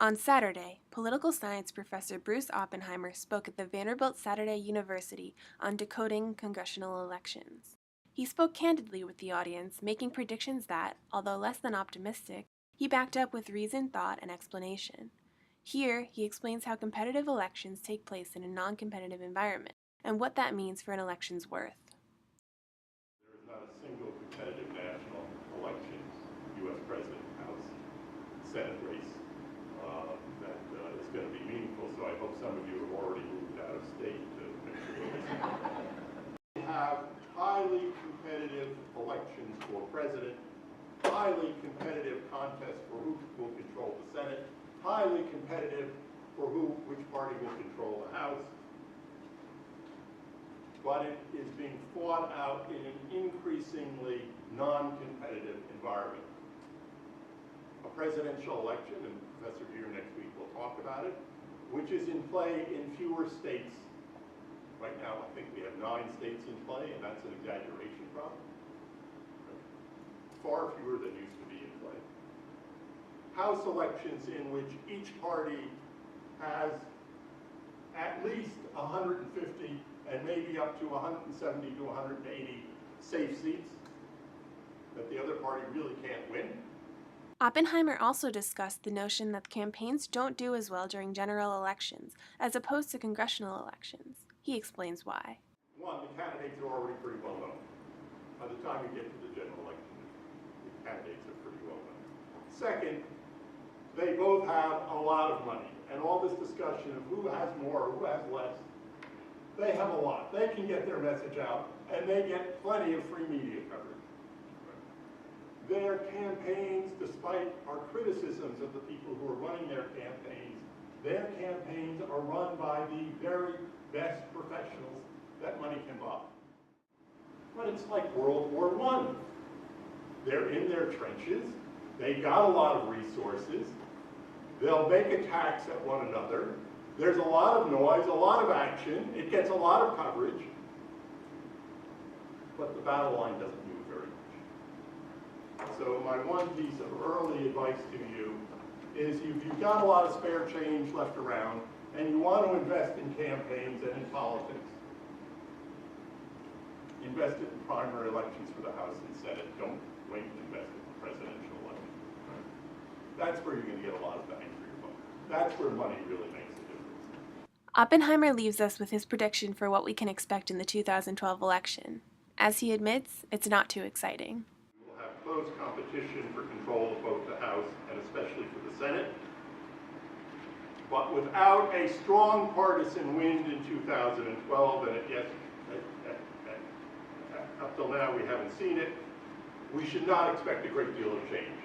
On Saturday, political science professor Bruce Oppenheimer spoke at the Vanderbilt Saturday University on decoding congressional elections. He spoke candidly with the audience, making predictions that, although less than optimistic, he backed up with reason, thought, and explanation. Here, he explains how competitive elections take place in a non-competitive environment and what that means for an election's worth. There is not a single competitive national elections, U.S. President, House, Senate race, that is going to be meaningful. So I hope some of you have already moved out of state to make sure we have highly competitive elections for president, highly competitive contest for who will control the Senate, highly competitive for which party will control the House. But it is being fought out in an increasingly non-competitive environment. A presidential election, and Professor Geer next week will talk about it, which is in play in fewer states. Right now, I think we have 9 states in play, and that's an exaggeration problem. Far fewer than used to be in play. House elections in which each party has at least 150 and maybe up to 170 to 180 safe seats that the other party really can't win. Oppenheimer also discussed the notion that campaigns don't do as well during general elections as opposed to congressional elections. He explains why. One, the candidates are already pretty well known. By the time you get to the general election, the candidates are pretty well known. Second, they both have a lot of money, and all this discussion of who has more or who has less, they have a lot. They can get their message out, and they get plenty of free media coverage. Their campaigns, despite our criticisms of the people who are running their campaigns are run by the very best professionals that money can buy. But it's like World War I. They're in their trenches. They got a lot of resources. They'll make attacks at one another. There's a lot of noise, a lot of action. It gets a lot of coverage. But the battle line doesn't move very much. So my one piece of early advice to you is if you've got a lot of spare change left around and you want to invest in campaigns and in politics, invest it in primary elections for the House and Senate. Don't wait to invest in the presidential election. That's where you're going to get a lot of bang for your buck. That's where money really makes a difference. Oppenheimer leaves us with his prediction for what we can expect in the 2012 election. As he admits, it's not too exciting. We will have close competition for control of both the House and especially for the Senate. But without a strong partisan wind in 2012, and up till now we haven't seen it, we should not expect a great deal of change.